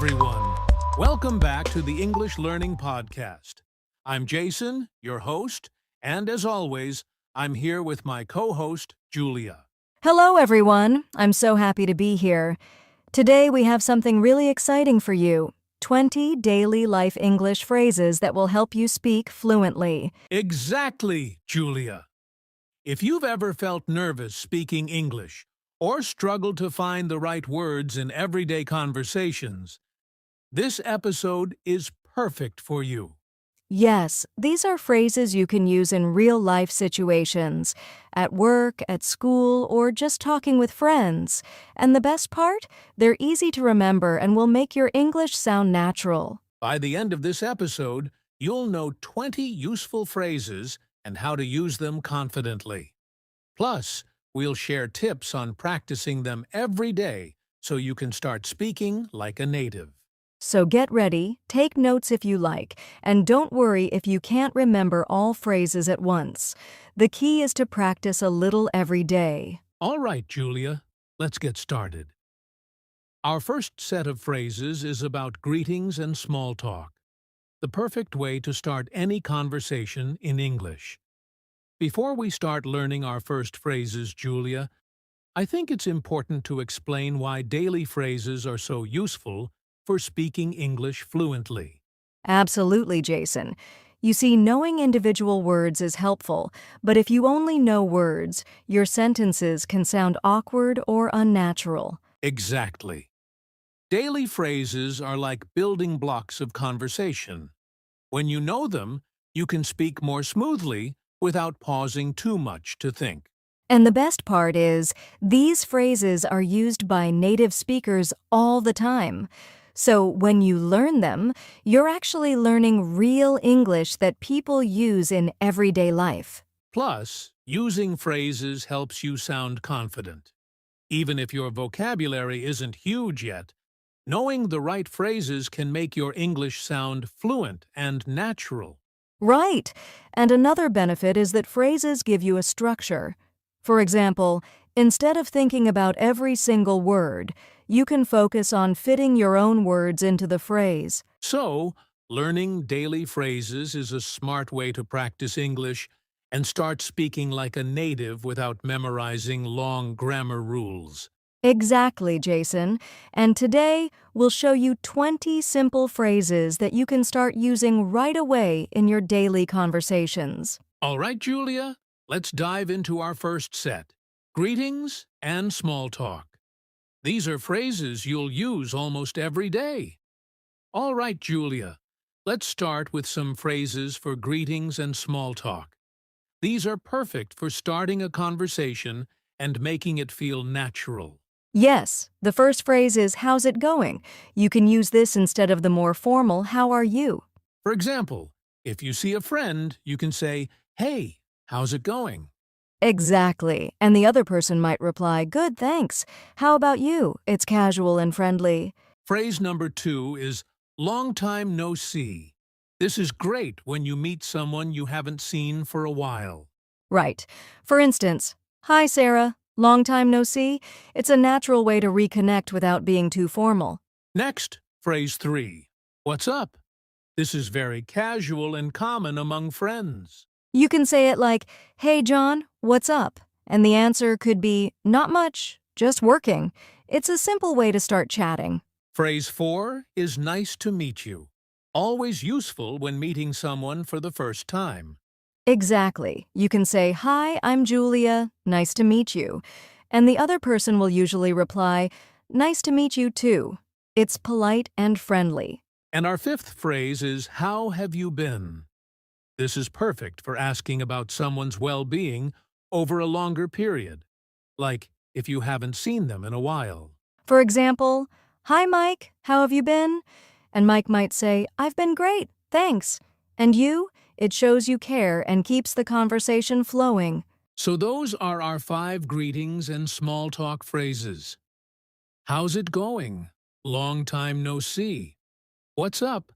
everyone. Welcome back to the English Learning Podcast. I'm Jason, your host, and as always, I'm here with my co-host, Julia. Hello, everyone. I'm so happy to be here. Today we have something really exciting for you. 20 daily life English phrases that will help you speak fluently. Exactly, Julia. If you've ever felt nervous speaking English or struggled to find the right words in everyday conversations, this episode is perfect for you. Yes, these are phrases you can use in real-life situations, at work, at school, or just talking with friends. And the best part? They're easy to remember and will make your English sound natural. By the end of this episode, you'll know 20 useful phrases and how to use them confidently. Plus, we'll share tips on practicing them every day so you can start speaking like a native. So get ready, take notes if you like, and don't worry if you can't remember all phrases at once. The key is to practice a little every day. All right, Julia, let's get started. Our first set of phrases is about greetings and small talk, the perfect way to start any conversation in English. Before we start learning our first phrases, Julia, I think it's important to explain why daily phrases are so useful for speaking English fluently. Absolutely, Jason. You see, knowing individual words is helpful, but if you only know words, your sentences can sound awkward or unnatural. Exactly. Daily phrases are like building blocks of conversation. When you know them, you can speak more smoothly without pausing too much to think. And the best part is, these phrases are used by native speakers all the time. So when you learn them, you're actually learning real English that people use in everyday life. Plus, using phrases helps you sound confident. Even if your vocabulary isn't huge yet, knowing the right phrases can make your English sound fluent and natural. Right. And another benefit is that phrases give you a structure. For example, instead of thinking about every single word, you can focus on fitting your own words into the phrase. So, learning daily phrases is a smart way to practice English and start speaking like a native without memorizing long grammar rules. Exactly, Jason. And today, we'll show you 20 simple phrases that you can start using right away in your daily conversations. All right, Julia, let's dive into our first set, greetings and small talk. These are phrases you'll use almost every day. All right, Julia, let's start with some phrases for greetings and small talk. These are perfect for starting a conversation and making it feel natural. Yes, the first phrase is, "How's it going?" You can use this instead of the more formal, "How are you?" For example, if you see a friend, you can say, "Hey, how's it going?" Exactly. And the other person might reply, "Good, thanks. How about you?" It's casual and friendly. Phrase number 2 is long time no see. This is great when you meet someone you haven't seen for a while. Right. For instance, "Hi, Sarah. Long time no see." It's a natural way to reconnect without being too formal. Next, phrase 3. What's up? This is very casual and common among friends. You can say it like, "Hey, John, what's up?" And the answer could be, "Not much, just working." It's a simple way to start chatting. Phrase 4 is nice to meet you. Always useful when meeting someone for the first time. Exactly. You can say, "Hi, I'm Julia. Nice to meet you." And the other person will usually reply, "Nice to meet you too." It's polite and friendly. And our fifth phrase is how have you been? This is perfect for asking about someone's well-being over a longer period, like if you haven't seen them in a while. For example, "Hi, Mike. How have you been?" And Mike might say, "I've been great, thanks." And you? It shows you care and keeps the conversation flowing. So those are our 5 greetings and small talk phrases. How's it going? Long time no see. What's up?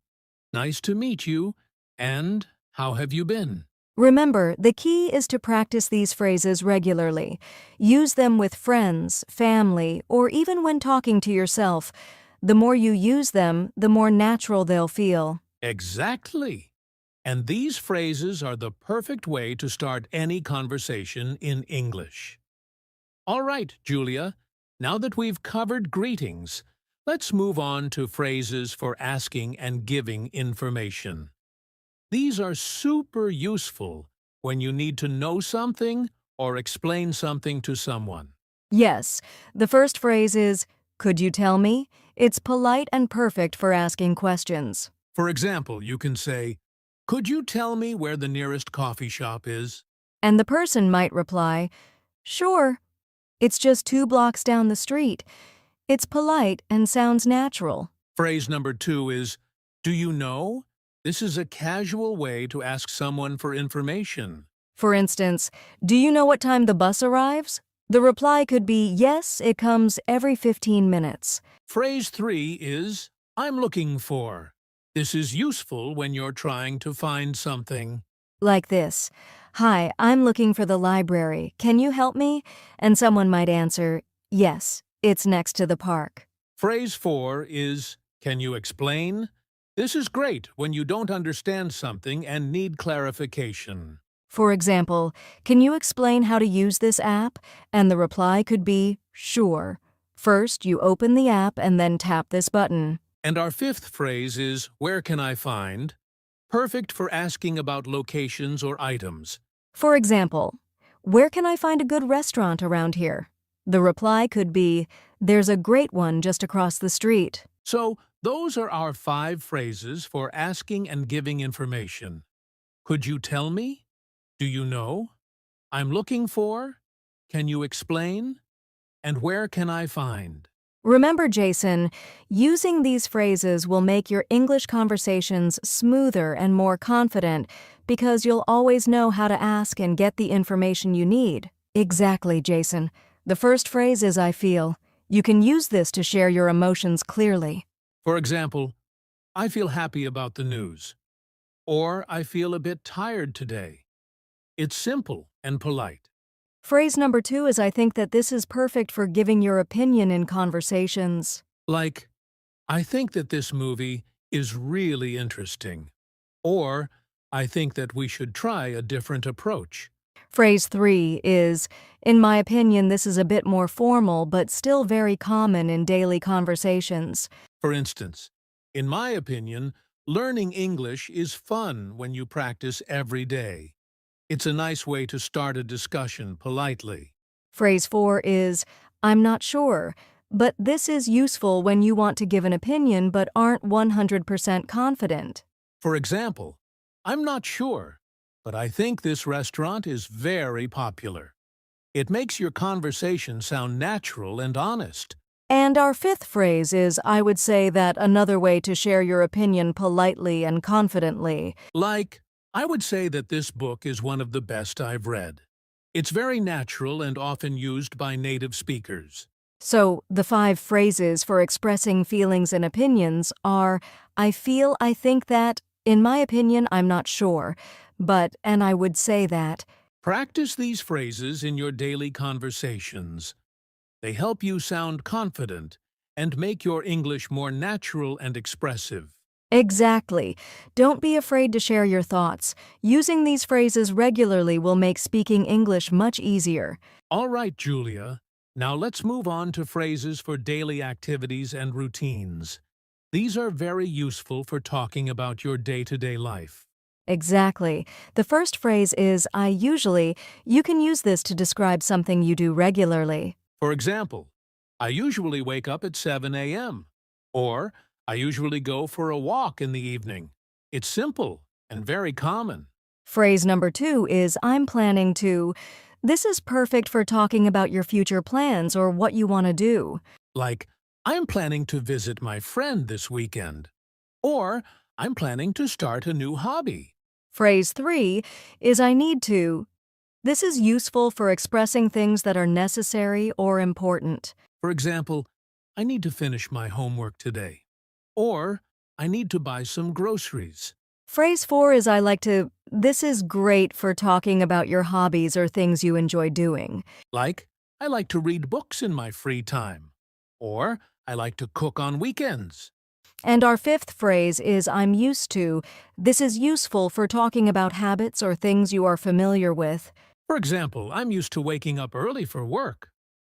Nice to meet you. And how have you been? Remember, the key is to practice these phrases regularly. Use them with friends, family, or even when talking to yourself. The more you use them, the more natural they'll feel. Exactly. And these phrases are the perfect way to start any conversation in English. All right, Julia, now that we've covered greetings, let's move on to phrases for asking and giving information. These are super useful when you need to know something or explain something to someone. Yes, the first phrase is, "Could you tell me?" It's polite and perfect for asking questions. For example, you can say, "Could you tell me where the nearest coffee shop is?" And the person might reply, "Sure, it's just 2 blocks down the street." It's polite and sounds natural. Phrase number 2 is, "Do you know?" This is a casual way to ask someone for information. For instance, "Do you know what time the bus arrives?" The reply could be, "Yes, it comes every 15 minutes." Phrase 3 is, "I'm looking for." This is useful when you're trying to find something. Like this, "Hi, I'm looking for the library. Can you help me?" And someone might answer, "Yes, it's next to the park." Phrase 4 is, "Can you explain?" This is great when you don't understand something and need clarification. For example, "Can you explain how to use this app?" And the reply could be, "Sure. First, you open the app and then tap this button." And our 5th phrase is, "Where can I find?" Perfect for asking about locations or items. For example, "Where can I find a good restaurant around here?" The reply could be, "There's a great one just across the street." So, those are our 5 phrases for asking and giving information. Could you tell me? Do you know? I'm looking for? Can you explain? And where can I find? Remember, Jason, using these phrases will make your English conversations smoother and more confident because you'll always know how to ask and get the information you need. Exactly, Jason. The first phrase is "I feel." You can use this to share your emotions clearly. For example, I feel happy about the news. Or I feel a bit tired today. It's simple and polite. Phrase number 2 is "I think that this is perfect for giving your opinion in conversations." Like, I think that this movie is really interesting. Or, I think that we should try a different approach. Phrase 3 is, "In my opinion, this is a bit more formal but still very common in daily conversations." For instance, in my opinion, learning English is fun when you practice every day. It's a nice way to start a discussion politely. Phrase 4 is, "I'm not sure," but this is useful when you want to give an opinion but aren't 100% confident. For example, I'm not sure, but I think this restaurant is very popular. It makes your conversation sound natural and honest. And our 5th phrase is, "I would say that," another way to share your opinion politely and confidently. Like, I would say that this book is one of the best I've read. It's very natural and often used by native speakers. So, the 5 phrases for expressing feelings and opinions are, "I feel," "I think that," "In my opinion, I'm not sure," but, and "I would say that." Practice these phrases in your daily conversations. They help you sound confident and make your English more natural and expressive. Exactly. Don't be afraid to share your thoughts. Using these phrases regularly will make speaking English much easier. All right, Julia. Now let's move on to phrases for daily activities and routines. These are very useful for talking about your day-to-day life. Exactly. The first phrase is, "I usually." You can use this to describe something you do regularly. For example, I usually wake up at 7 a.m. Or, I usually go for a walk in the evening. It's simple and very common. Phrase number 2 is, "I'm planning to." This is perfect for talking about your future plans or what you want to do. Like, I'm planning to visit my friend this weekend. Or, I'm planning to start a new hobby. Phrase 3 is, "I need to." This is useful for expressing things that are necessary or important. For example, I need to finish my homework today. Or, I need to buy some groceries. Phrase 4 is, "I like to." This is great for talking about your hobbies or things you enjoy doing. Like, I like to read books in my free time. Or, I like to cook on weekends. And our fifth phrase is I'm used to. This is useful for talking about habits or things you are familiar with. For example, I'm used to waking up early for work.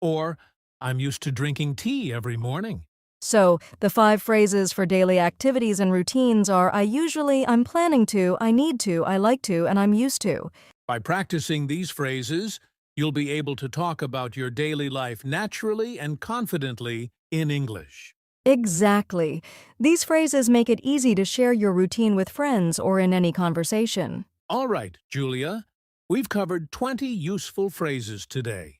Or, I'm used to drinking tea every morning. So, the 5 phrases for daily activities and routines are I usually, I'm planning to, I need to, I like to, and I'm used to. By practicing these phrases, you'll be able to talk about your daily life naturally and confidently in English. Exactly. These phrases make it easy to share your routine with friends or in any conversation. All right, Julia, we've covered 20 useful phrases today.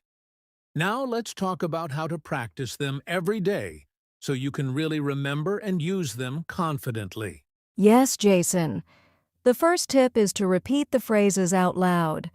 Now let's talk about how to practice them every day so you can really remember and use them confidently. Yes, Jason. The first tip is to repeat the phrases out loud.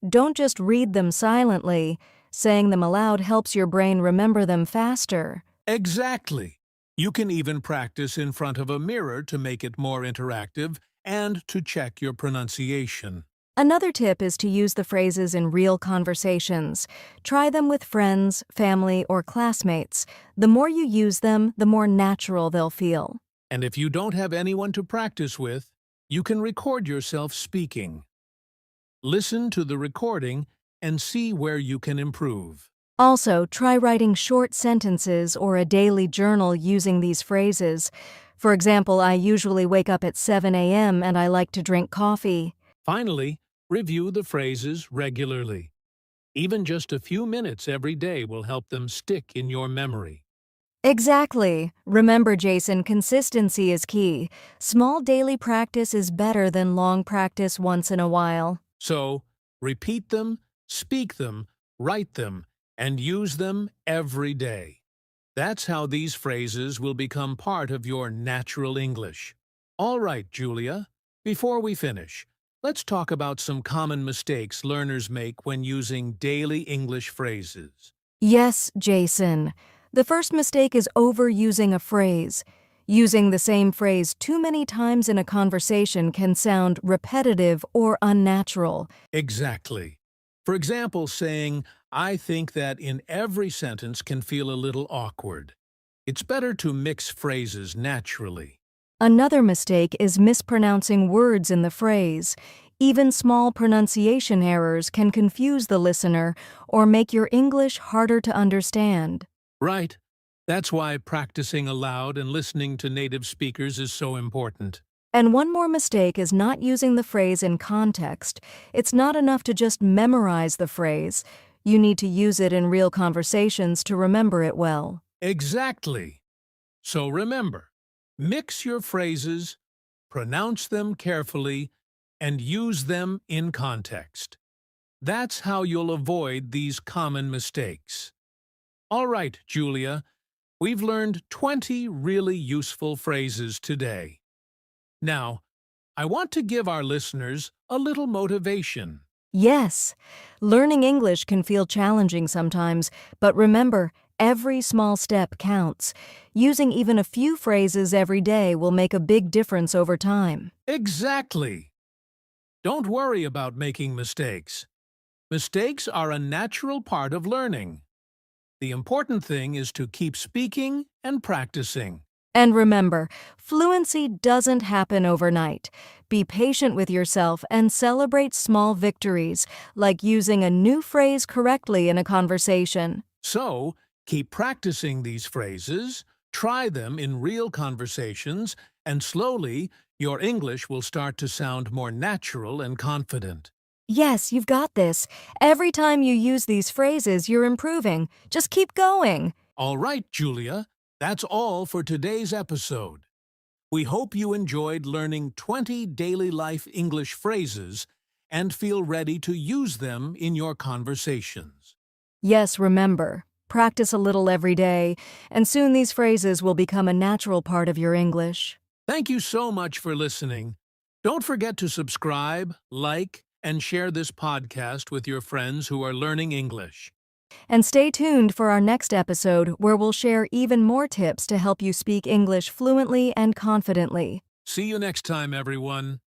Don't just read them silently. Saying them aloud helps your brain remember them faster. Exactly. You can even practice in front of a mirror to make it more interactive and to check your pronunciation. Another tip is to use the phrases in real conversations. Try them with friends, family, or classmates. The more you use them, the more natural they'll feel. And if you don't have anyone to practice with, you can record yourself speaking. Listen to the recording and see where you can improve. Also, try writing short sentences or a daily journal using these phrases. For example, I usually wake up at 7 a.m. and I like to drink coffee. Finally, review the phrases regularly. Even just a few minutes every day will help them stick in your memory. Exactly. Remember, Jason, consistency is key. Small daily practice is better than long practice once in a while. So, repeat them, speak them, write them, and use them every day. That's how these phrases will become part of your natural English. All right, Julia, before we finish, let's talk about some common mistakes learners make when using daily English phrases. Yes, Jason. The first mistake is overusing a phrase. Using the same phrase too many times in a conversation can sound repetitive or unnatural. Exactly. For example, saying, I think that in every sentence can feel a little awkward. It's better to mix phrases naturally. Another mistake is mispronouncing words in the phrase. Even small pronunciation errors can confuse the listener or make your English harder to understand. Right. That's why practicing aloud and listening to native speakers is so important. And one more mistake is not using the phrase in context. It's not enough to just memorize the phrase. You need to use it in real conversations to remember it well. Exactly. So remember, mix your phrases, pronounce them carefully, and use them in context. That's how you'll avoid these common mistakes. All right, Julia, we've learned 20 really useful phrases today. Now, I want to give our listeners a little motivation. Yes, learning English can feel challenging sometimes, but remember, every small step counts. Using even a few phrases every day will make a big difference over time. Exactly. Don't worry about making mistakes. Mistakes are a natural part of learning. The important thing is to keep speaking and practicing. And remember, fluency doesn't happen overnight. Be patient with yourself and celebrate small victories, like using a new phrase correctly in a conversation. So, keep practicing these phrases, try them in real conversations, and slowly, your English will start to sound more natural and confident. Yes, you've got this. Every time you use these phrases, you're improving. Just keep going. All right, Julia, that's all for today's episode. We hope you enjoyed learning 20 daily life English phrases and feel ready to use them in your conversations. Yes, remember, practice a little every day, and soon these phrases will become a natural part of your English. Thank you so much for listening. Don't forget to subscribe, like, and share this podcast with your friends who are learning English. And stay tuned for our next episode where we'll share even more tips to help you speak English fluently and confidently. See you next time, everyone.